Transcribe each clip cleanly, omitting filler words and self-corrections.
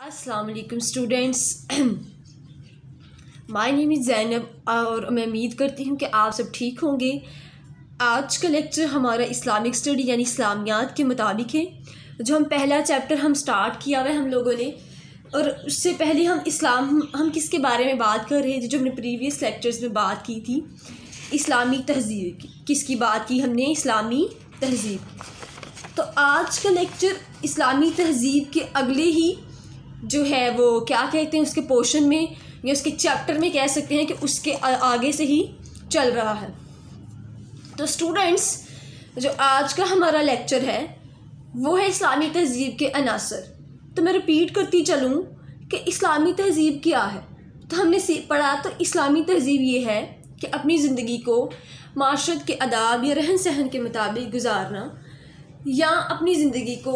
अस्सलाम वालेकुम students, my name is Zainab और मैं उम्मीद करती हूँ कि आप सब ठीक होंगे। आज का लेक्चर हमारा इस्लामिक स्टडी यानी इस्लामियात के मुताबिक है। जो हम पहला चैप्टर हम स्टार्ट किया हुआ है हम लोगों ने, और उससे पहले हम किसके बारे में बात कर रहे थे जो हमने प्रीवियस लेक्चर्स में बात की थी, इस्लामी तहज़ीब की। किसकी बात की हमने? इस्लामी तहज़ीब। तो आज का लेक्चर इस्लामी तहज़ीब के अगले ही जो है वो क्या कहते हैं उसके पोर्शन में या उसके चैप्टर में कह सकते हैं कि उसके आगे से ही चल रहा है। तो स्टूडेंट्स, जो आज का हमारा लेक्चर है वो है इस्लामी तहज़ीब के अनासर। तो मैं रिपीट करती चलूँ कि इस्लामी तहज़ीब क्या है। तो हमने पढ़ा तो इस्लामी तहज़ीब ये है कि अपनी ज़िंदगी को माशरत के आदाब या रहन सहन के मुताबिक गुजारना, या अपनी ज़िंदगी को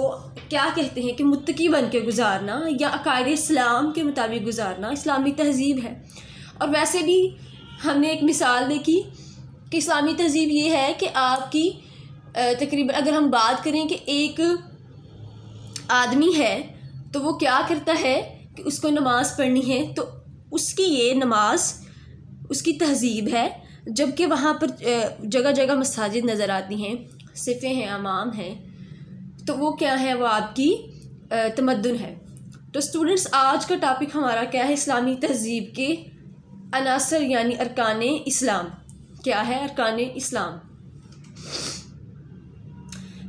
क्या कहते हैं कि मुत्तकी बन के गुजारना या अकायद इस्लाम के मुताबिक गुजारना इस्लामी तहज़ीब है। और वैसे भी हमने एक मिसाल देखी कि इस्लामी तहज़ीब ये है कि आपकी तकरीबन अगर हम बात करें कि एक आदमी है तो वो क्या करता है कि उसको नमाज़ पढ़नी है, तो उसकी ये नमाज उसकी तहज़ीब है। जबकि वहाँ पर जगह जगह मसाजिद नज़र आती हैं, सिफ़े हैं, अमाम हैं, तो वो क्या है, वो आपकी तमद्दुन है। तो स्टूडेंट्स, आज का टॉपिक हमारा क्या है? इस्लामी तहज़ीब के अनासर यानी अरकान इस्लाम। क्या है अरकान इस्लाम?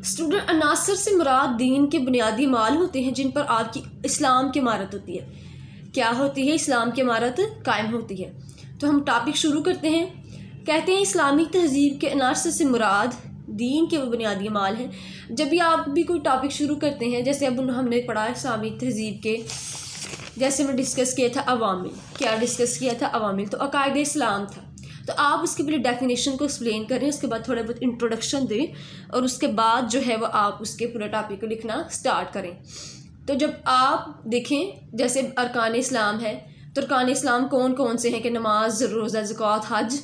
स्टूडेंट, अनासर से मुराद दीन के बुनियादी माल होते हैं जिन पर आपकी इस्लाम की इमारत होती है। क्या होती है? इस्लाम की इमारत कायम होती है। तो हम टॉपिक शुरू करते हैं। कहते हैं इस्लामी तहज़ीब के अनासर से मुराद दीन के वो बुनियादी माल हैं। जब भी आप भी कोई टॉपिक शुरू करते हैं, जैसे अब हमने पढ़ा इस्लामी तहज़ीब के, जैसे हमने डिस्कस किया था अवामिल। क्या डिस्कस किया था? अवामिल। तो अकायद इस्लाम था। तो आप उसके पहले डेफिनेशन को एक्सप्लेन करें, उसके बाद थोड़ा बहुत इंट्रोडक्शन दें, और उसके बाद जो है वो आप उसके पूरे टॉपिक को लिखना स्टार्ट करें। तो जब आप देखें जैसे अरकान इस्लाम है, तो अरकान इस्लाम कौन कौन से हैं कि नमाज, रोज़ा, ज़कात, हज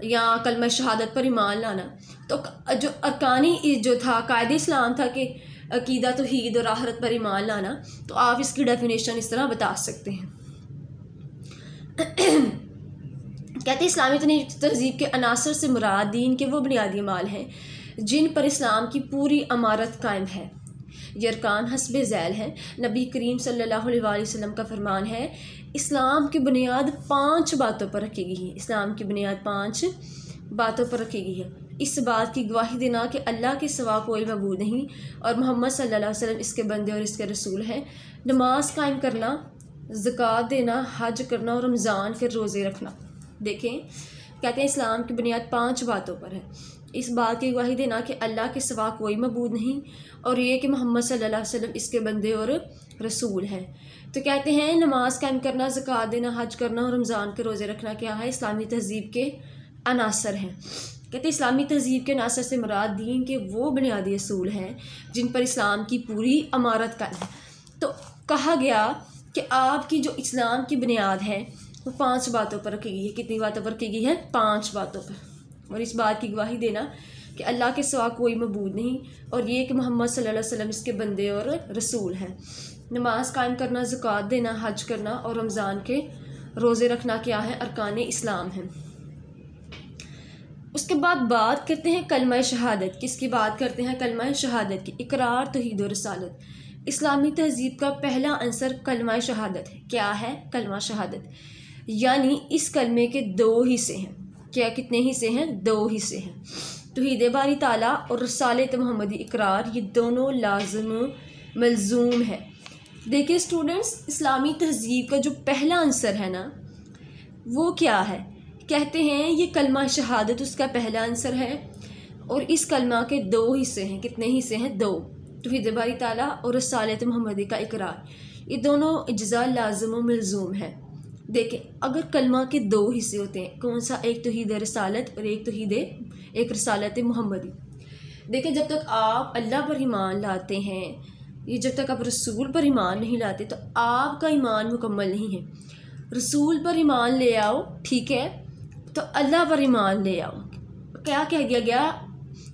या कलमा शहादत पर ईमान लाना। तो जो अरकानी जो था कायदे इस्लाम था कि अकीदा, तौहीद और आखिरत पर ईमान लाना। तो आप इसकी डेफिनेशन इस तरह बता सकते हैं। कहते हैं इस्लामी तहज़ीब के अनासर से मुराद दीन के वो बुनियादी माल हैं जिन पर इस्लाम की पूरी इमारत कायम है। ये अरकान हस्बे ज़ैल हैं। नबी करीम सल्लल्लाहु अलैहि वसल्लम का फरमान है, इस्लाम की बुनियाद 5 बातों पर रखी गई है। इस्लाम की बुनियाद 5 बातों पर रखी गई है। इस बात की गवाही देना कि अल्लाह के सिवा कोई मबूद नहीं और मोहम्मद सल्लल्लाहु अलैहि वसल्लम इसके बंदे और इसके रसूल हैं। नमाज कायम करना, ज़कात देना, हज करना और रमज़ान के रोज़े रखना। देखें, कहते हैं इस्लाम की बुनियाद 5 बातों पर है। इस बात की गवाही देना कि अल्लाह के सिवा कोई मबूद नहीं, और ये कि मोहम्मद सल्लल्लाहु अलैहि वसल्लम इसके बंदे और रसूल हैं। तो कहते हैं नमाज कायम करना, ज़कात देना, हज करना और रमज़ान के रोज़े रखना क्या है? इस्लामी तहज़ीब के अनासर हैं। कहते हैं इस्लामी तहज़ीब के अनासर से मुराद दीन के वो बुनियादी असूल हैं जिन पर इस्लाम की पूरी इमारत कायम है। तो कहा गया कि आपकी जो इस्लाम की बुनियाद है वो 5 बातों पर रखी गई है। कितनी बातों पर रखी गई है? 5 बातों पर। और इस बात की गवाही देना कि अल्लाह के सिवा कोई मबूद नहीं, और ये कि मोहम्मद सल्लल्लाहु अलैहि वसल्लम इसके बंदे और रसूल हैं। नमाज कायम करना, ज़कात देना, हज करना और रमज़ान के रोज़े रखना क्या है? अरकान इस्लाम है। उसके बाद बात करते हैं कलमा शहादत। किसकी बात करते हैं? कलमा शहादत की। इकरार, तौहीद और रिसालत। इस्लामी तहज़ीब का पहला अंसर कलमा शहादत है। क्या है? कलमा शहादत। यानी इस कलमे के 2 हिस्से हैं। क्या कितने हिस्से हैं? 2 हिस्से हैं। तौहीद बारी ताला और रसालत मोहम्मदी इकरार, ये दोनों लाज़िम मलज़ूम है। देखिए स्टूडेंट्स, इस्लामी तहज़ीब का जो पहला अंसर है ना, वो क्या है? कहते हैं ये कलमा शहादत उसका पहला अंसर है, और इस कलमा के 2 हिस्से हैं। कितने हिस्से हैं? 2। तौहीद बारी ताला और रसालत मोहम्मदी का इकरार, ये दोनों अज्ज़ा लाज़िम व मलज़ूम है। देखें, अगर कलमा के 2 हिस्से होते हैं, कौन सा? एक तौहीद रिसालत और एक रिसालत मोहम्मदी। देखें, जब तक आप अल्लाह पर ईमान लाते हैं, ये जब तक आप रसूल पर ईमान नहीं लाते तो आपका ईमान मुकम्मल नहीं है। रसूल पर ईमान ले आओ, ठीक है, तो अल्लाह पर ईमान ले आओ। क्या कह दिया गया?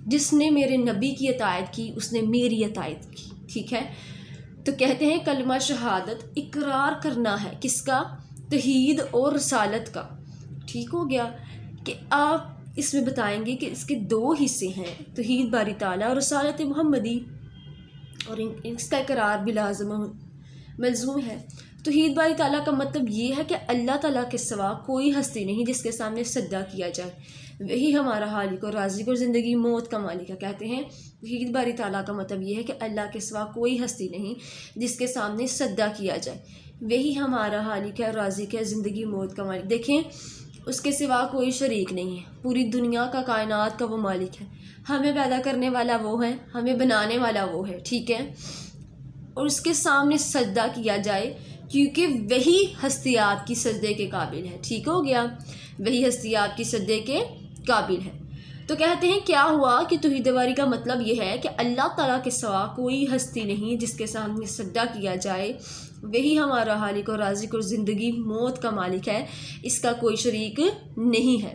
जिसने मेरे नबी की अतायत की उसने मेरी अतायत की, ठीक है। तो कहते हैं कलमा शहादत इकरार करना है, किसका? तौहीद और रसालत का। ठीक हो गया कि आप इसमें बताएंगे कि इसके दो हिस्से हैं, तौहीद बारी ताला और रसालत मुहम्मदी, और इसका इकरार भी लाज़िम मलज़ूम है। तौहीद बारी ताला का मतलब ये है कि अल्लाह ताला के सिवा कोई हस्ती नहीं जिसके सामने सजदा किया जाए, वही हमारा हालिक और राज़िक और ज़िंदगी मौत का मालिक है। कहते हैं तौहीद बारी ताला का मतलब ये है कि अल्लाह के सिवा कोई हस्ती नहीं जिसके सामने सजदा किया जाए, वही हमारा हालिक है, राज़िक है, ज़िंदगी मौत का मालिक। देखें, उसके सिवा कोई शरीक नहीं है, पूरी दुनिया का, कायनात का वो मालिक है। हमें पैदा करने वाला वो है, हमें बनाने वाला वो है, ठीक है। और उसके सामने सजदा किया जाए क्योंकि वही हस्तियात की सजदे के काबिल है। ठीक हो गया, वही हस्तियात की सजदे के काबिल है। तो कहते हैं क्या हुआ कि तौहीद बारी का मतलब ये है कि अल्लाह ताला के सिवा कोई हस्ती नहीं जिसके सामने सजदा किया जाए, वही हमारा हालिक और राज़िक और ज़िंदगी मौत का मालिक है, इसका कोई शरीक नहीं है।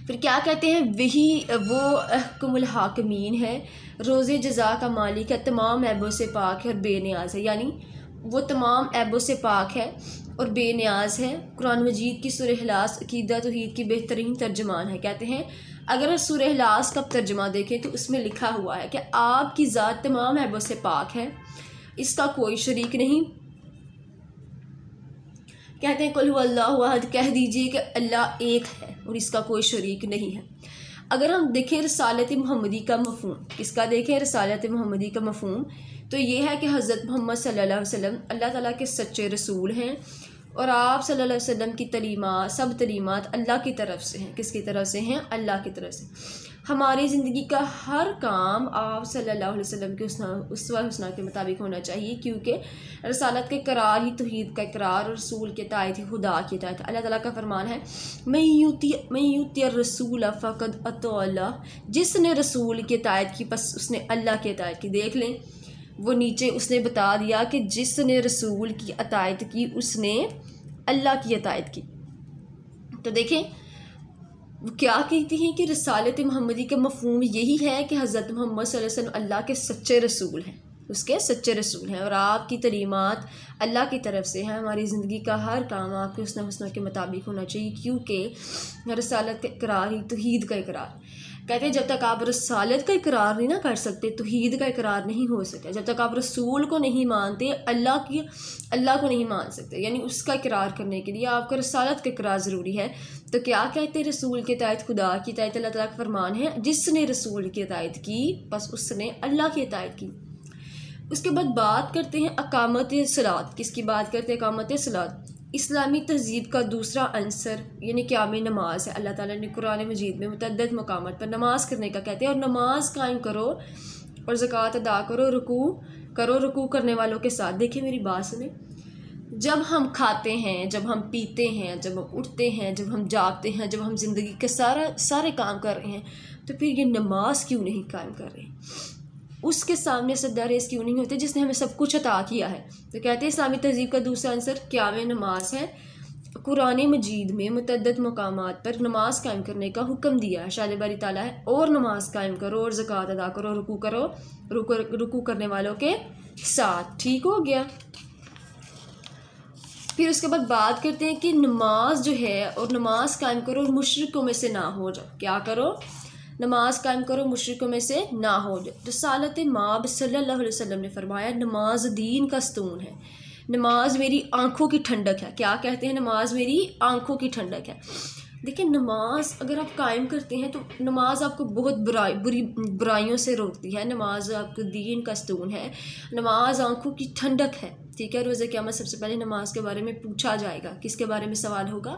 फिर क्या कहते हैं? वही वो अहकुमुल हाकिमीन है, रोज़े जज़ा का मालिक है, तमाम ऐबों से पाक है और बेनियाज है। यानी वो तमाम ऐबों से पाक है और बेनियाज है। कुरान मजीद की सूरह इखलास अकीदा तौहीद की बेहतरीन तर्जमान है। कहते हैं अगर सूरह इखलास का तर्जमा देखें तो उसमें लिखा हुआ है कि आपकी ज़ात तमाम ऐबों से पाक है, इसका कोई शरीक नहीं। कहते हैं कुल हुवल्लाहु अहद, कह दीजिए कि अल्लाह एक है और इसका कोई शरीक नहीं है। अगर हम देखें रसालत मुहम्मदी का मफ़हूम, किसका देखें? रसालत मुहम्मदी का मफ़हूम तो ये है कि हज़रत मोहम्मद सल्लल्लाहु अलैहि वसल्लम अल्लाह ताला के सच्चे रसूल हैं और आप सल्लल्लाहु अलैहि वसल्लम की तलीमात, सब तलीमात अल्लाह की तरफ से हैं। किसकी तरफ से हैं? अल्लाह की तरफ से। हमारी ज़िंदगी का हर काम आप सल्लल्लाहु अलैहि वसल्लम के उसवा हुस्ना के मुताबिक होना चाहिए, क्योंकि रसालत का इकरार ही तौहीद का इकरार और रसूल के तायत ही खुदा की तायत। अल्लाह ताला का फरमान है मैं यूती रसूल फ़क़द अतअल्लाह, जिसने रसूल के तायत की बस उसने अल्लाह के तायत की। देख लें, वो नीचे उसने बता दिया कि जिसने रसूल की अतायत की उसने अल्लाह की अतायत की। तो देखें वो क्या कहती हैं कि रसालत मुहम्मदी का मफ़हूम यही है कि हज़रत मोहम्मद सल्लल्लाहु अलैहि वसल्लम अल्लाह के सच्चे रसूल हैं, उसके सच्चे रसूल हैं और आपकी तलीमात अल्लाह की तरफ से हैं। हमारी ज़िंदगी का हर काम आपके हुस्न के मुताबिक होना चाहिए, क्योंकि रसालत का इकरार ही तौहीद का इकरार। कहते हैं जब तक आप रसालत का इकरार नहीं ना कर सकते, तौहीद का इकरार नहीं हो सकता। जब तक आप रसूल को नहीं मानते, अल्लाह को नहीं मान सकते। यानी उसका इकरार करने के लिए आपका रसालत का इकरार ज़रूरी है। तो क्या कहते हैं? रसूल के तायत खुदा की तायत। अल्लाह ताला का फरमान है जिसने रसूल की तायत की बस उसने अल्लाह की तायत की। उसके बाद बात करते हैं अकामत सलात। किसकी बात करते हैं? अकामत सलात। इस्लामी तहजीब का दूसरा अंसर यानी क़याम नमाज है। अल्लाह ताला ने कुरान मजीद में मुतअद्दिद मकामात पर नमाज करने का कहते हैं, और नमाज कायम करो और ज़कात अदा करो, रुकू करने वालों के साथ। देखिए मेरी बात सुने, जब हम खाते हैं, जब हम पीते हैं, जब हम उठते हैं, जब हम जागते हैं, जब हम ज़िंदगी के सारे काम कर रहे हैं, तो फिर ये नमाज क्यों नहीं कायम कर रहे? उसके सामने सद्दा रेस क्यों नहीं होते जिसने हमें सब कुछ अता किया है? तो कहते हैं इस्लामी तहजीब का दूसरा आंसर क़याम नमाज है। कुरान मजीद में मुतअद्दिद मकामात पर नमाज कायम करने का हुक्म दिया है। शाल बारी ताला है और नमाज कायम करो और ज़कात अदा करो, रुकू करने वालों के साथ। ठीक हो गया। फिर उसके बाद बात करते हैं कि नमाज जो है और नमाज कायम करो और मुशरिकों में से ना हो जाओ। क्या करो? नमाज कायम करो, मुशरिकों में से ना हो जाओ। रसालत माब सल्लल्लाहु अलैहि वसल्लम ने फरमाया नमाज दीन का स्तून है, नमाज मेरी आँखों की ठंडक है। क्या कहते हैं? नमाज मेरी आँखों की ठंडक है। देखिए नमाज अगर आप कायम करते हैं तो नमाज आपको बहुत बुराइयों से रोकती है। नमाज आपको दीन का स्तून है, नमाज आँखों की ठंडक है। ठीक है, रोज़े क़यामत सबसे पहले नमाज के बारे में पूछा जाएगा। किसके बारे में सवाल होगा?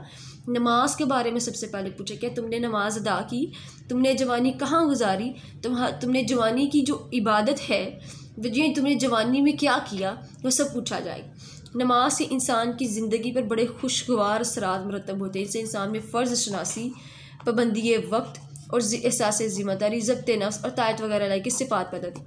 नमाज के बारे में सबसे पहले पूछे क्या तुमने नमाज अदा की, तुमने जवानी कहाँ गुजारी, तुमने जवानी की जो इबादत है जी तुमने जवानी में क्या किया, वो सब पूछा जाएगा। नमाज से इंसान की ज़िंदगी पर बड़े खुशगवार असरात मुरतब होते हैं। इससे इंसान में फ़र्ज़ शनासी, पाबंदी वक्त और एहसास ज़िम्मेदारी, ज़ब्त नफ्स और तायत वगैरह की सिफ़ात पैदा होती।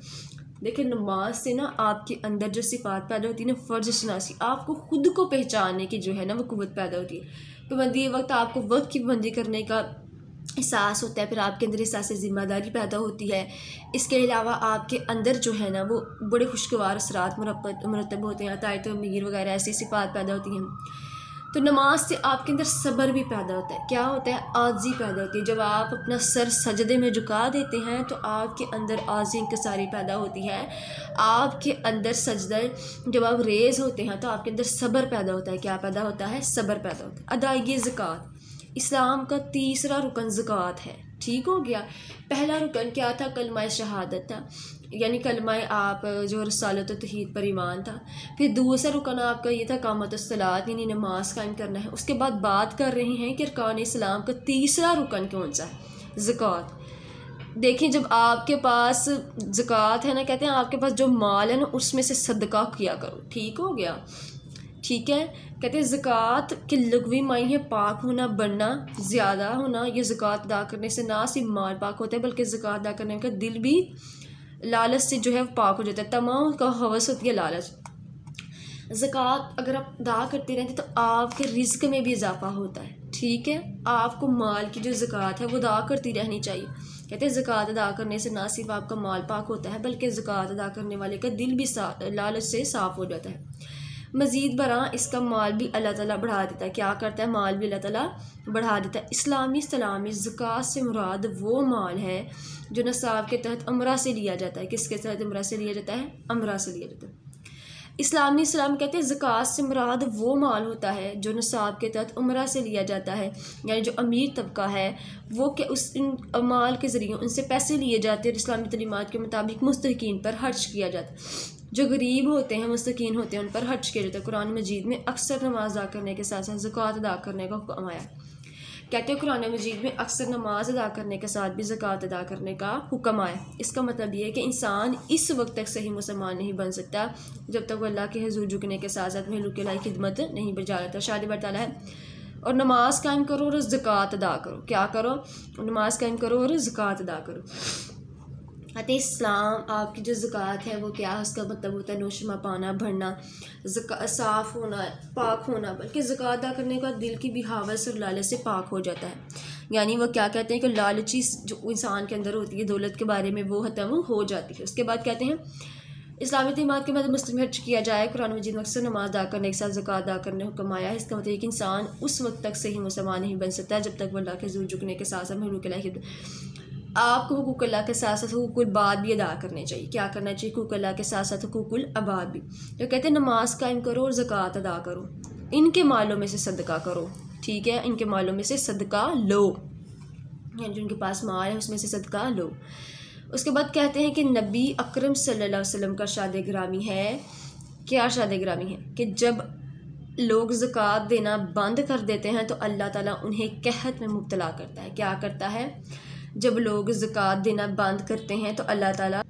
देखिए नमाज से ना आपके अंदर जो सिफ़ात पैदा होती है ना, फ़र्ज़ शनासी, आपको ख़ुद को पहचानने की जो है ना वो क़ुव्वत पैदा होती है। पाबंदी वक्त, आपको वक्त की पाबंदी करने का एहसास होता है, फिर आपके अंदर एहसास ज़िम्मेदारी पैदा होती है। इसके अलावा आपके अंदर जो है ना वो बड़े खुशगवार असरात मुरतब होते हैं, अतायत अमीर वगैरह ऐसी सिफात पैदा होती हैं। तो नमाज से आपके अंदर सब्र भी पैदा होता है। क्या होता है? आजी पैदा होती है। जब आप अपना सर सजदे में झुका देते हैं तो आपके अंदर आजी इंकसारी पैदा होती है। आपके अंदर सजदा जब आप रेज़ होते हैं तो आपके अंदर सब्र पैदा होता है। क्या पैदा होता है? सब्र पैदा होता है। अदायगी ज़कात इस्लाम का तीसरा रुकन ज़कात है। ठीक हो गया। पहला रुकन क्या था? कलमा शहादत था, यानी कलमा आप जो रसालत और तौहीद पर ईमान था। फिर दूसरा रुकन आपका ये था कामत सलात, यानी नमाज कायम करना है। उसके बाद बात कर रहे हैं कि अरकान इस्लाम का तीसरा रुकन कौन सा है? ज़कात। देखिए, जब आपके पास ज़कात है ना, कहते हैं आपके पास जो माल है ना उसमें से सदका किया करो। ठीक हो गया। ठीक है। कहते हैं ज़कात के लुग़वी मानी है पाक होना, बनना, ज़्यादा होना। ये ज़कात अदा करने से ना सिर्फ माल पाक होता है बल्कि ज़कात अदा करने का दिल भी लालच से जो है पाक हो जाता है। तमाम का हवस होती है लालच। ज़कात अगर आप अदा करते रहते तो आपके रिज़्क में भी इजाफा होता है। ठीक है। आपको माल की जो ज़कात है वो अदा करती रहनी चाहिए। कहते हैं ज़कात अदा करने से ना सिर्फ आपका माल पाक होता है बल्कि ज़कात अदा करने वाले का दिल भी लालच से साफ़ हो जाता है। मज़ीद बरा इसका माल भी अल्लाह ताला बढ़ा देता है। क्या करता है? माल भी अल्लाह ताला बढ़ा देता है। इस्लामी इस्लाम में ज़कात से मुराद वो माल है जो नसाब के तहत अमरा से लिया जाता है। किसके तहत अमरा से लिया जाता है? अमरा से लिया जाता है। इस्लामी इस्लाम कहते हैं ज़कात से मुराद वो माल होता है जो नसाब के तहत उम्रा से लिया जाता है, यानी जो अमीर तबका है वो के उस इन माल के ज़रिए उनसे पैसे लिए जाते हैं। इस्लामी तलीमात के मुताबिक मुस्तकीन पर खर्च किया जाता है। जो गरीब होते हैं, मुस्तकीन होते हैं, उन पर खर्च किया जाता है। कुरान मजीद में अक्सर नमाज अदा करने के साथ साथ ज़कात अदा करने का हुक्म आया। कहते हैं कुरान मजीद में अक्सर नमाज अदा करने के साथ भी ज़कात अदा करने का हुक्म आया। इसका मतलब ये है कि इंसान इस वक्त तक सही मुसलमान नहीं बन सकता जब तक वो अल्लाह के हुज़ूर झुकने के साथ साथ महलूक की खिदमत नहीं बजा लेता। शादी बरताला है और नमाज कायम करो और ज़कात अदा करो। क्या करो? नमाज कायम करो और ज़कात अदा करो। कहते हैं इस्लाम आपकी जो ज़कात है वो क्या है? उसका मतलब होता है नोशमा पाना, भरना, साफ़ होना, पाक होना। बल्कि ज़कात अदा करने का दिल की भी हवस और लालच से पाक हो जाता है। यानी वो क्या कहते हैं कि लालची जो इंसान के अंदर होती है दौलत के बारे में वो ख़त्म हो जाती है। उसके बाद कहते हैं इस्लामी तलीमात के बाद मुस्लिम खर्च किया जाए। कुरान मजीद में अक्सर नमाज अदा करने के साथ ज़कात अदा करने को हुक्म आया है। इसका मतलब कि इंसान उस वक्त तक सही मुसलमान नहीं बन सकता जब तक वो अल्लाह के हुज़ूर झुकने के साथ साथ महलूक आपको हुकूक अल्लाह के साथ साथ हुकूकुल बाद भी अदा करने चाहिए। क्या करना चाहिए? हुकूक अल्लाह के साथ साथ हुकूकुल अबाद भी। जो कहते हैं नमाज कायम करो और ज़कात अदा करो, इनके मालों में से सदका करो। ठीक है। इनके मालों में से सदका लो, यानी जो उनके पास माल है उसमें से सदका लो। उसके बाद कहते हैं कि नबी अकरम सल्लल्लाहु अलैहि वसल्लम का शाद ग्रामी है। क्या शाद ग्रामी है? कि जब लोग ज़कात देना बंद कर देते हैं तो अल्लाह ताला उन्हें कहत में मुब्तला करता है। क्या करता है? जब लोग ज़कात देना बंद करते हैं तो अल्लाह ताला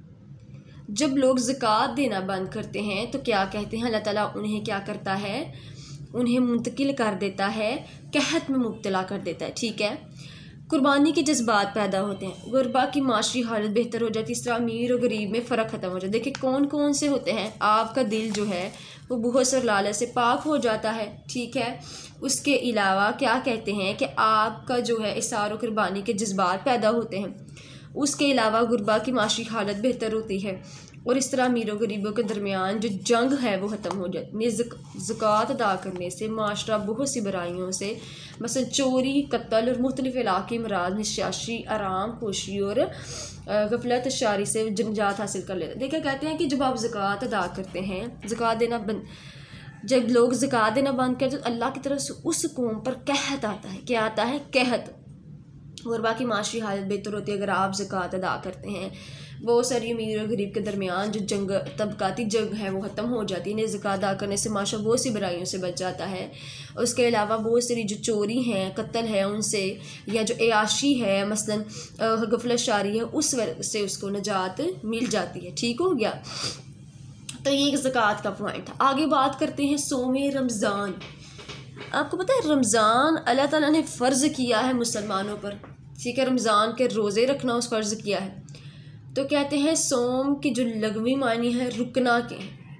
जब लोग ज़कात देना बंद करते हैं तो क्या कहते हैं? अल्लाह ताला उन्हें क्या करता है? उन्हें मुंतकिल कर देता है, कहत में मुब्तला कर देता है। ठीक है। कुर्बानी के जज्बात पैदा होते हैं, गुरबा की माशी हालत बेहतर हो जाती है। इस तरह अमीर और गरीब में फ़र्क ख़त्म हो जाता है। देखिए कौन कौन से होते हैं? आपका दिल जो है वो बहुत से लालच से पाक हो जाता है। ठीक है। उसके अलावा क्या कहते हैं कि आपका जो है इसार और कुर्बानी के जज्बात पैदा होते हैं। उसके अलावा गुरबा की माशी हालत बेहतर होती है और इस तरह अमीरों गरीबों के दरमियान जो जंग है वो ख़त्म हो जाती है। ज़कात अदा करने से माशरा बहुत सी बुराइयों से, मसलन चोरी, कत्ल और मुख्तलिफ इलाक़ी मराज, निशाशी, आराम खोशी और गफलत शारी से निजात हासिल कर लेते हैं। देखिए कहते हैं कि जब आप ज़कात अदा करते हैं, ज़कात देना जब लोग ज़कात देना बंद करते तो अल्लाह की तरफ से उस कौम पर कहत आता है। क्या आता है? कहत। और बाकी माशी हालत बेहतर होती है अगर आप ज़कात अदा करते हैं। बहुत सारी अमीर और गरीब के दरमियान जो जंग, तबकाती जंग है वो ख़त्म हो जाती है। ज़कात अदा करने से माशा बहुत सी बुराइयों से बच जाता है। उसके अलावा बहुत सारी जो चोरी हैं, कत्ल है उनसे, या जो अयाशी है मसलन गफलत शारी है, उस वजह से उसको निजात मिल जाती है। ठीक हो गया। तो ये एक ज़कात का पॉइंट था। आगे बात करते हैं सोमे रमज़ान। आपको पता है रमज़ान अल्लाह ताला ने फ़र्ज़ किया है मुसलमानों पर। ठीक है। रमज़ान के रोज़े रखना उस फ़र्ज़ किया है। तो कहते हैं सोम की जो लगवी मानी है रुकना के,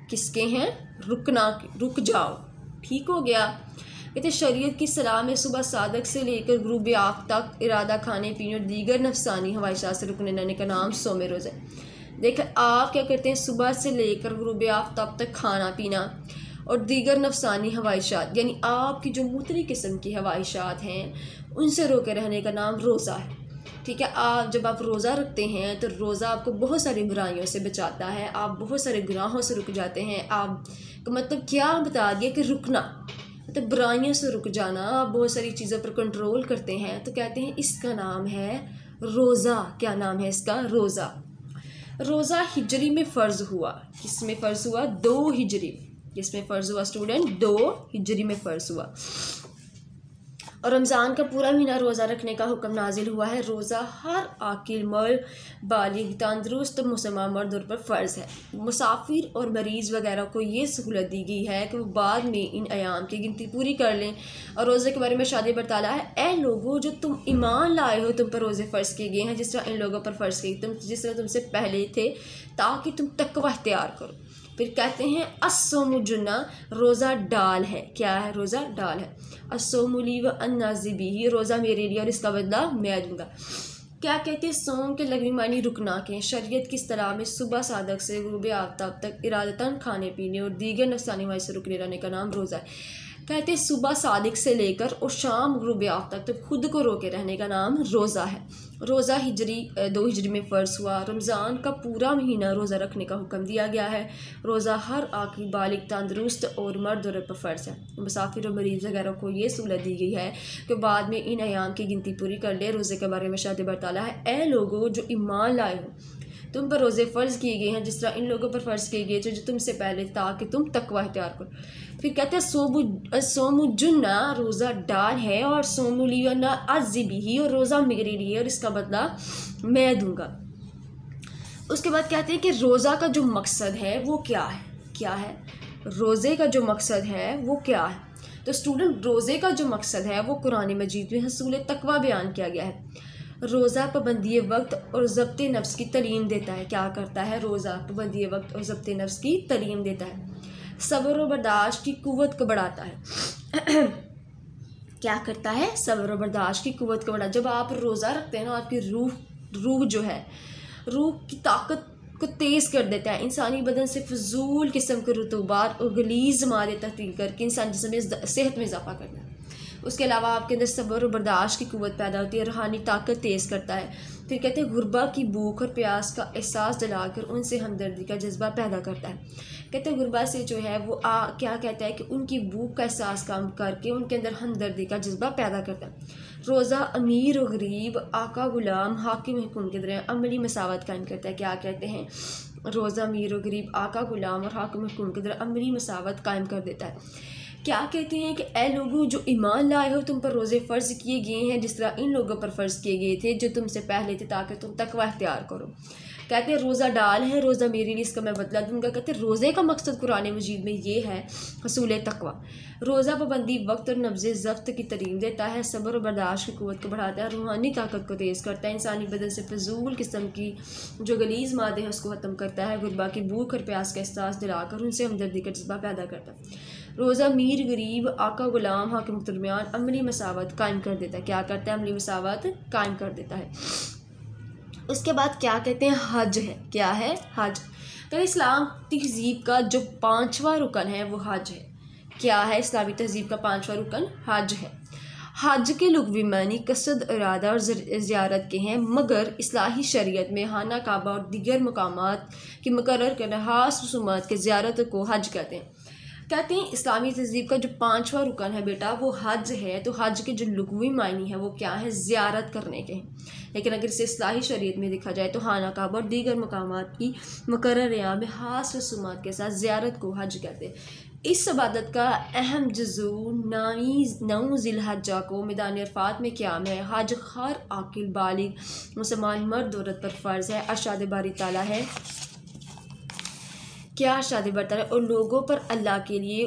किसके हैं? रुकना के, रुक जाओ। ठीक हो गया। कहते शरीयत की सलाह में सुबह सादक से लेकर गुरूब आफ्ताब तक इरादा खाने पीने और दीगर नफसानी ख्वाहिशात से रुकने रहने का नाम सोम रोज़ा है। देखें आप क्या करते हैं, सुबह से लेकर गुरूब आफ्ताब तक खाना पीना और दीगर नफसानी ख्वाहिशात यानी आपकी जो मुतरी किस्म की ख्वाहिशात हैं उनसे रोके रहने का नाम रोज़ा है। ठीक है, आप जब आप रोज़ा रखते हैं तो रोज़ा आपको बहुत सारी बुराइयों से बचाता है, आप बहुत सारे गुनाहों से रुक जाते हैं। आप मतलब क्या बता दिया कि रुकना मतलब बुराइयों से रुक जाना, आप बहुत सारी चीज़ों पर कंट्रोल करते हैं, तो कहते हैं इसका नाम है रोज़ा। क्या नाम है इसका? रोज़ा। रोज़ा हिजरी में फ़र्ज़ हुआ। किस में फ़र्ज़ हुआ? 2 हिजरी। किस में फ़र्ज़ हुआ स्टूडेंट? 2 हिजरी में फ़र्ज़ हुआ। और रमज़ान का पूरा महीना रोज़ा रखने का हुक्म नाजिल हुआ है। रोज़ा हर आकिल मर्द बालिग तंदुरुस्त मुसलमान मर्द पर फ़र्ज़ है। मुसाफिर और मरीज़ वगैरह को ये सहूलत दी गई है कि वो बाद में इन अयाम की गिनती पूरी कर लें। और रोज़े के बारे में शादी बरताला है, ए लोगों जो तुम ईमान लाए हो तुम पर रोज़े फ़र्ज़ किए गए हैं जिस तरह इन लोगों पर फ़र्ज़ किए तुम जिस तरह तुमसे पहले थे, ताकि तुम तकवा इख्तियार करो। फिर कहते हैं अस्सोमु जुन्ना, रोज़ा डाल है। क्या है? रोज़ा डाल है। अस्सोमुली व अन्नाज़िबी, ये रोज़ा मेरे लिए और इसका बदला मैं दूंगा। क्या कहते हैं? सोम के लघवी मानी रुकना के शरीयत की इस्तलाह में सुबह सादक से गुरूब आफ्ताब तक इरादतन खाने पीने और दीगर नफसानी ख्वाहिश से रुकने रहने का नाम रोज़ा है। कहते हैं सुबह सादिक से लेकर और शाम गुरूब आफ्ताब तक खुद को रोके रहने का नाम रोज़ा है। रोज़ा हिजरी 2 हिजरी में फ़र्ज़ हुआ। रमज़ान का पूरा महीना रोज़ा रखने का हुक्म दिया गया है। रोज़ा हर आकिल बालिग तंदुरुस्त और मर्द औरत पर फ़र्ज़ है। मुसाफिर और मरीज़ वगैरह को ये सहूलत दी गई है कि बाद में इन अयाम की गिनती पूरी कर ले। रोज़े के बारे में शादी बरताला है, ए लोगों जो ईमान लाए हो तुम पर रोज़े फ़र्ज़ किए गए हैं जिस तरह इन लोगों पर फ़र्ज़ किए गए थे जो तुमसे पहले, ताकि तुम तकवा इख्तियार करो। फिर कहते हैं सोमु जुन्ना, रोज़ा डाल है, और सोमुली अज़िबी ही, और रोज़ा मेरे लिए और इसका बदला मैं दूंगा। उसके बाद कहते हैं कि रोज़ा का जो मकसद है वो क्या है? क्या है रोज़े का जो मकसद है वो क्या है? तो स्टूडेंट रोज़े का जो मकसद है वो कुरान मजीद में हसूल तकवा बयान किया गया है। रोज़ा पाबंदी वक्त और ज़ब्त नफ्स की तालीम देता है। क्या करता है? रोज़ा पाबंदी वक्त और ज़ब्त नफ्स की तालीम देता है। सब्र और बर्दाश्त की कुव्वत को बढ़ाता है। क्या करता है? सब्र और बर्दाश्त की कुव्वत को बढ़ाता है। जब आप रोज़ा रखते हैं ना, आपकी रूह जो है, रूह की ताकत को तेज़ कर देता है। इंसानी बदन से फजूल किस्म के रुतूबात और गलीज़ मादे तब्दील करके इंसान जिस्म में सेहत में इजाफा करता है। उसके अलावा आपके अंदर सब्र और बर्दाश्त की कुव्वत पैदा होती है, रूहानी ताकत तेज़ करता है। फिर कहते हैं गुरबा की भूख और प्यास का एहसास दिलाकर उनसे हमदर्दी का जज्बा पैदा करता है। कहते हैं गुरबा से जो है वो क्या कहता है कि उनकी भूख का एहसास काम करके उनके अंदर हमदर्दी का जज्बा पैदा करता है। रोज़ा अमीर और गरीब, आका गुलाम, हाकिम हुकूम के दरमियान अमली मसावत कायम करता है। क्या कहते हैं? रोज़ा अमीर और गरीब, आका गुलाम और हाकिम हुकूम के दरमियान अमली मसावत कायम कर देता है। क्या कहते हैं कि ए लोगों जो ईमान लाए हो तुम पर रोज़े फ़र्ज़ किए गए हैं जिस तरह इन लोगों पर फ़र्ज़ किए गए थे जो तुमसे पहले थे, ताकि तुम तकवा इख्तियार करो। कहते हैं रोज़ा डाल है, रोज़ा मेरे लिए इसका मैं बदला दूंगा। कहते हैं रोज़े का मकसद कुरान मजीद में ये है हसूल तकवा। रोज़ा पाबंदी वक्त और नब्ज़ ज़ब्त की तालीम देता है, सब्र और बर्दाश्त की कुव्वत को बढ़ाता है, रूहानी ताकत को तेज़ करता है, इंसानी बदन से फजूल किस्म की जो गलीज़ मादे हैं उसको ख़त्म करता है, गुरबा की भूख और प्यास का एहसास दिलाकर उनसे हमदर्दी का जज्बा पैदा करता है। रोज़ा अमीर गरीब, आका गुलाम, हाकिम के दरमियान अमली मसावत कायम कर देता है। क्या करता है? अमली मसावत कायम कर देता है। उसके बाद क्या कहते हैं? हज है। क्या है? हज। तो इस्लाम तहज़ीब का जो 5वां रुकन है वो हज है। क्या है इस्लामी तहज़ीब का 5वां रुकन? हज है। हज के लुग़वी मानी कसद, इरादा और ज़ियारत के हैं, मगर इस्लाही शरीयत में खाना काबा और दीगर मकामात की मुकर्रर करने ख़ास रसूमात के ज़ियारत को हज कहते हैं। कहते हैं इस्लामी तहज़ीब का जो 5वां रुकन है बेटा वो हज है। तो हज के जो लुग़वी मानी है वो क्या है? ज़ियारत करने के हैं। लेकिन अगर इसे इस्लाही शरीयत में देखा जाए तो खाना काबा और दीगर मकामात की मुकर्रर यहाँ में ख़ास रसूमात के साथ ज़ियारत को हज कहते हैं। इस इबादत का अहम जुज़ू 9 ज़िलहज्जा को मैदान अरफात में क़याम है। हज हर आकिल बालिग मुसलमान मर्द औरत पर फ़र्ज़ है। अरशाद बारी ताला है, क्या शादी बरता है और लोगों पर अल्लाह के लिए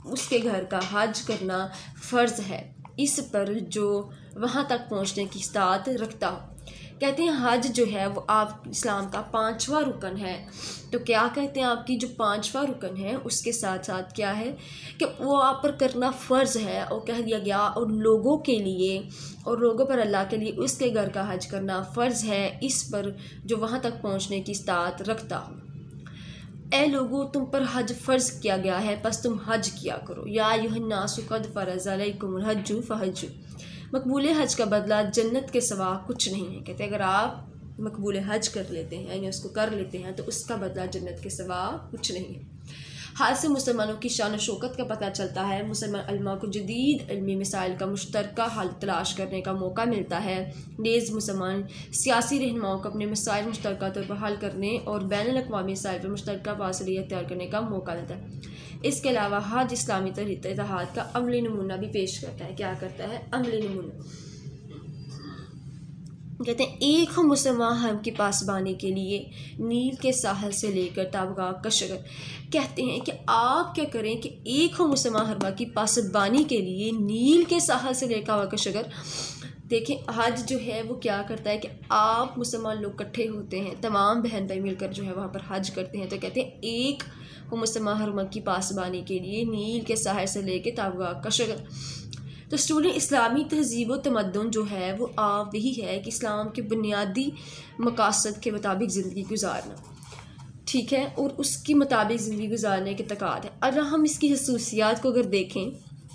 उसके घर का हज करना फ़र्ज़ है, इस पर जो वहाँ तक पहुँचने की इस्तात रखता हो। कहते हैं हज जो है वो आप इस्लाम का 5वां रुकन है। तो क्या कहते हैं आपकी जो 5वां रुकन है उसके साथ साथ क्या है कि वो आप पर करना फ़र्ज़ है। और कह दिया गया और लोगों के लिए और लोगों पर अल्लाह के लिए उसके घर का हज करना फ़र्ज़ है इस पर जो वहाँ तक पहुँचने की इस्तात रखता हो। ए लोगों तुम पर हज फ़र्ज़ किया गया है बस तुम हज किया करो। या अय्युहन्नासु क़द फ़रज़ अलैकुमुल हज्जु फ़हज्जु। मकबूल हज का बदला जन्नत के सिवा कुछ नहीं है। कहते हैं अगर आप मकबूल हज कर लेते हैं यानी उसको कर लेते हैं तो उसका बदला जन्नत के सिवा कुछ नहीं है। हाल से मुसलमानों की शान शौकत का पता चलता है। मुसलमान उलमा को जदीद इल्मी मसाइल का मुश्तरका हल तलाश करने का मौका मिलता है। नेज़ मुसलमान सियासी रहनुमाओं को अपने मसाइल मुश्तरका तौर पर हल करने और बैनुल अक़वामी मसाइल पर मुश्तरका बासलियत तैयार करने का मौका मिलता है। इसके अलावा हज इस्लामी इत्तेहाद का अमली नमूना भी पेश करता है। क्या करता है? अमली नमूना। कहते हैं एक हो मुसलमान हरम की पासबानी के लिए नील के साहल से लेकर ताबगा कशगर। कहते हैं कि आप क्या करें कि एक हो मुसलमान हरम की पासबानी के लिए नील के साहल से लेकर कशगर। देखें हज जो है वो क्या करता है कि आप मुसलमान लोग इकट्ठे होते हैं, तमाम बहन भाई मिलकर जो है वहाँ पर हज करते हैं। तो कहते हैं एक हो मुसलमान हरम की पासबानी के लिए नील के साहल से लेकर ताबगा कशगर। तो स्टूडेंट इस्लामी तहज़ीब व तमद्दुन जो है वो वही है कि इस्लाम के बुनियादी मकासद के मुताबिक ज़िंदगी गुजारना, ठीक है, और उसके मुताबिक ज़िंदगी गुजारने के तकाद है। अगर हम इसकी खसूसियात को अगर देखें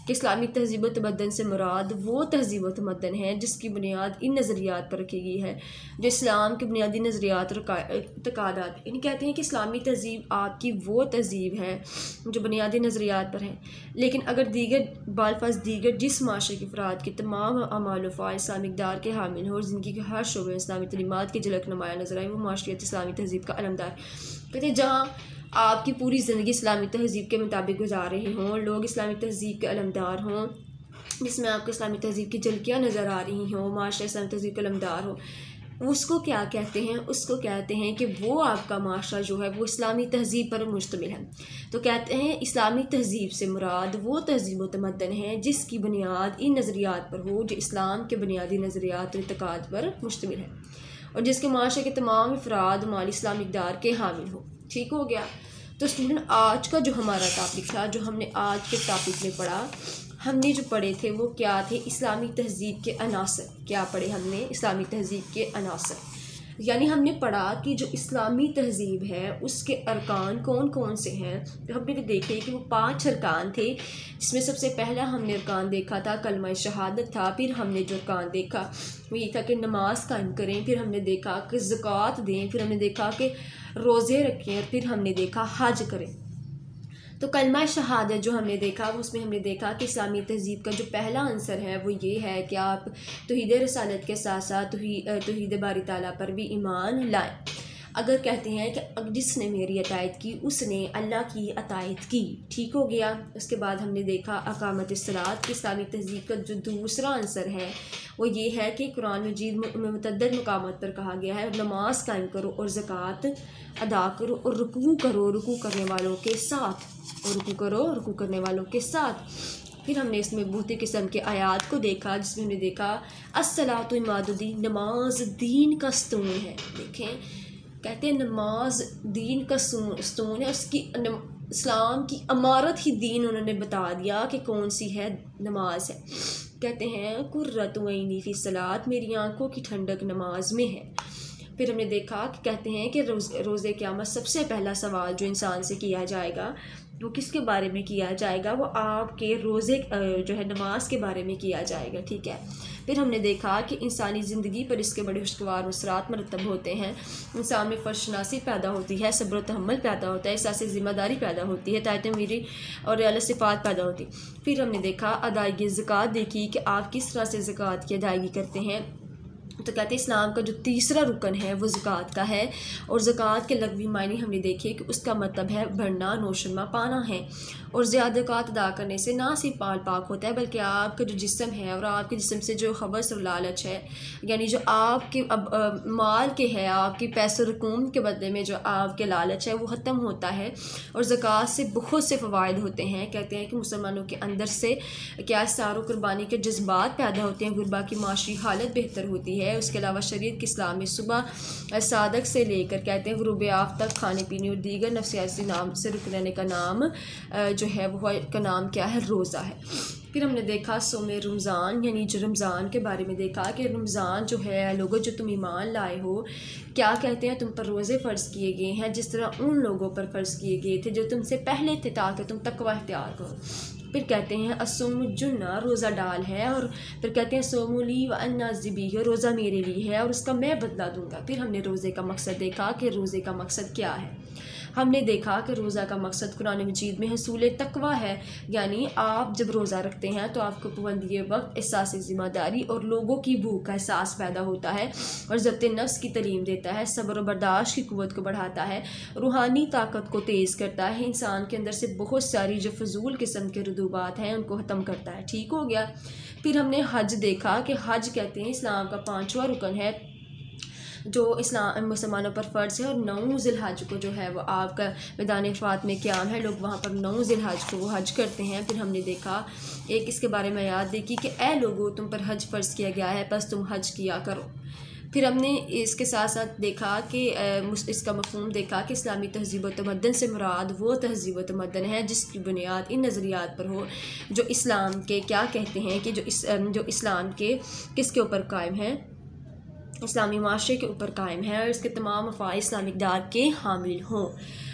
कि इस्लामी तहज़ीब व तमद्दुन से मुराद वो तहज़ीब व तमद्दुन है जिसकी बुनियाद इन नज़रियात पर रखी गई है जो इस्लाम के बुनियादी नज़रियात और तकादात। यानी कहते हैं कि इस्लामी तहज़ीब आपकी वो तहज़ीब है जो बुनियादी नज़रियात पर है। लेकिन अगर दीगर बालफाज दीगर जिस माशरे के अफराद के तमाम अमाल व फ़ाइल इस्लामिक दार के हामिल हो और ज़िंदगी के हर शोबे में इस्लामी तलीमात की झलक नुमाया नजर आए वो माशरियत इस्लामी तहज़ीब का अलमदार। कहते हैं जहाँ आपकी पूरी ज़िंदगी इस्लामी तहज़ीब के मुताबिक गुजार रहे हों, लोग इस्लामी तहज़ीब के अलमदार हों, जिसमें आपको इस्लामी तहज़ीब की झलकियाँ नज़र आ रही हों, माशरा इस्लामी तहज़ीब का अलमदार हो, उसको क्या कहते हैं? उसको कहते हैं कि वो आपका माशरा जो है वो इस्लामी तहज़ीब पर मुश्तमिल है। तो कहते हैं इस्लामी तहज़ीब से मुराद वो तहज़ीब व तमद्दुन है जिसकी बुनियाद इन नज़रियात पर हो जो इस्लाम के बुनियादी नज़रियात और इत्तेकाद पर मुश्तमिल है और जिसके माशरे के तमाम अफराद माली इस्लामिक दार के हामिल हो। ठीक हो गया। तो स्टूडेंट आज का जो हमारा टॉपिक था, जो हमने आज के टॉपिक में पढ़ा, हमने जो पढ़े थे वो क्या थे? इस्लामी तहज़ीब के अनासर। क्या पढ़े हमने? इस्लामी तहज़ीब के अनासर। यानी हमने पढ़ा कि जो इस्लामी तहज़ीब है उसके अरकान कौन कौन से हैं। तो हमने तो देखे कि वो 5 अरकान थे, जिसमें सबसे पहला हमने अरकान देखा था कलमा शहादत था। फिर हमने जो अरकान देखा वो ये था कि नमाज कायम करें, फिर हमने देखा कि ज़कात दें, फिर हमने देखा कि रोज़े रखें, और फिर हमने देखा हज करें। तो कलमा शहादत जो हमने देखा उसमें हमने देखा कि इस्लामी तहज़ीब का जो पहला आंसर है वो ये है कि आप तौहीद रसालत के साथ साथ तौहीद बारी ताला पर भी ईमान लाएं। अगर कहते हैं कि जिसने मेरी अतायत की उसने अल्लाह की अतायत की। ठीक हो गया। उसके बाद हमने देखा अकामत सलात की इस्लामी तहज़ीब का जो दूसरा आंसर है वो ये है कि कुरान मजीद में मुतअद्दिद मकामात पर कहा गया है नमाज कायम करो और ज़कात अदा करो और रुकू करो रुकू करने वालों के साथ, और रुकू करो रुकू करने वालों के साथ। फिर हमने इसमें बहुत ही किस्म के आयात को देखा जिसमें हमने देखा अस्सलातु इमादुद्दीन, नमाज दीन का स्तून है। देखें कहते हैं नमाज दीन का स्तून है, उसकी इस्लाम की अमारत ही दीन उन्होंने बता दिया कि कौन सी है, नमाज है। कहते हैं कुर्रतु ऐनी फी सलात, मेरी आंखों की ठंडक नमाज में है। फिर हमने देखा कि कहते हैं कि रोज़े क़यामत सबसे पहला सवाल जो इंसान से किया जाएगा वो किसके बारे में किया जाएगा? वो आपके रोज़े जो है नमाज के बारे में किया जाएगा। ठीक है। फिर हमने देखा कि इंसानी ज़िंदगी पर इसके बड़े खुशगवार असरात मरतब होते हैं। इंसान में फ़र्शनासी पैदा होती है, सब्र व तहम्मुल पैदा होता है, एहसास ज़िम्मेदारी पैदा होती है, तायत मीरी और आला सिफ़ात पैदा होती। फिर हमने देखा अदायगी ज़कात देखी कि आप किस तरह से ज़कात की अदायगी करते हैं। तो कहते हैं इस्लाम का जो तीसरा रुकन है वो ज़कात का है, और ज़कात के लग़वी मायने हमने देखे कि उसका मतलब है भरना, नौशनमा पाना है। और ज़्यादा ज़कात अदा करने से ना सिर्फ माल पाक होता है बल्कि आपका जो जिस्म है और आपके जिस्म से जो खबस और लालच है, यानी जो आपके माल के है, आपकी पैसे रकूम के बदले में जो आपके लालच है वो ख़त्म होता है। और ज़कात से बहुत से फ़वाइद होते हैं। कहते हैं कि मुसलमानों के अंदर से क्या सारो कुर्बानी के जज्बात पैदा होते हैं, गुरबा की माशी हालत बेहतर होती है, है। उसके अलावा शरीयत के इस्लाम में सुबह सादक से लेकर कहते हैं गुरूब आफ तक खाने पीने और दीगर नफ्सियाती नाम से रुक रहने का नाम जो है वो का नाम क्या है, रोज़ा है। फिर हमने देखा सोम रमज़ान यानी जो रमज़ान के बारे में देखा कि रमज़ान जो है, लोगों जो तुम ईमान लाए हो, क्या कहते हैं, तुम पर रोज़े फ़र्ज़ किए गए हैं जिस तरह उन लोगों पर फ़र्ज़ किए गए थे जो तुमसे पहले थे, ताकि तुम तकवा इख्तियार करो। फिर कहते हैं असोम जुन्ना, रोज़ा डाल है। और फिर कहते हैं सोमुली व अन्ना ज़िबी, रोज़ा मेरे लिए है और उसका मैं बदला दूँगा। फिर हमने रोज़े का मकसद देखा कि रोज़े का मकसद क्या है। हमने देखा कि रोज़ा का मकसद कुरान मजीद में हसूल तकवा है, यानी आप जब रोज़ा रखते हैं तो आपको पाबंदी वक्त, एहसास ज़िम्मेदारी और लोगों की भूख का एहसास पैदा होता है और ज़ब्त नफ्स की तालीम देता है, सब्र और बर्दाश्त की क़ुव्वत को बढ़ाता है, रूहानी ताकत को तेज़ करता है, इंसान के अंदर से बहुत सारी जो फजूल किस्म के रुदूबात हैं उनको ख़त्म करता है। ठीक हो गया। फिर हमने हज देखा कि हज कहते हैं इस्लाम का 5वां रुकन है जो इस्लाम मुसलमानों पर फ़र्ज़ है और 9 ज़िलहज को जो है वो आपका मैदान फ़ात में क़याम है, लोग वहाँ पर 9 ज़िलहज को वो हज करते हैं। फिर हमने देखा एक इसके बारे में याद देखी कि ए लोगों, तुम पर हज फ़र्ज़ किया गया है, बस तुम हज किया करो। फिर हमने इसके साथ साथ देखा कि इसका मफ़हूम देखा कि इस्लामी तहज़ीब व तमद्दन से मुराद वो तहज़ीब व तमद्दन है जिसकी बुनियाद इन नज़रियात पर हो जो इस्लाम के क्या कहते हैं कि जो इस्लाम के किसके ऊपर कायम है, इस्लामी माशरे के ऊपर कायम है और इसके तमाम मफ़ाद इस्लामिक दार के हामिल हों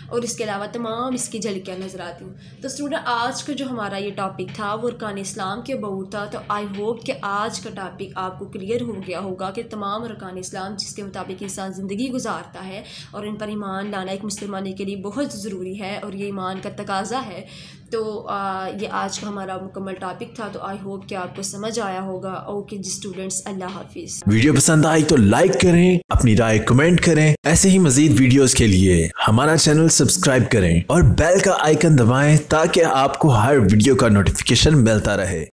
और इसके अलावा तमाम इसकी झलकियाँ नज़र आती हूँ। तो स्टूडेंट, आज का जो हमारा ये टॉपिक था वो अरकान इस्लाम के अबाउट था। तो आई होप कि आज का टॉपिक आपको क्लियर हो गया होगा कि तमाम अरकान इस्लाम जिसके मुताबिक इंसान ज़िंदगी गुजारता है और इन पर ईमान लाना एक मुसलमानी के लिए बहुत ज़रूरी है और ये ईमान का तकाज़ा है। तो ये आज का हमारा मुकम्मल टॉपिक था। तो आई होप कि आपको समझ आया होगा। ओके जी स्टूडेंट्स, अल्लाह हाफिज़। वीडियो पसंद आई तो लाइक करें, अपनी राय कमेंट करें। ऐसे ही मजीद वीडियोस के लिए हमारा चैनल सब्सक्राइब करें और बेल का आइकन दबाएं ताकि आपको हर वीडियो का नोटिफिकेशन मिलता रहे।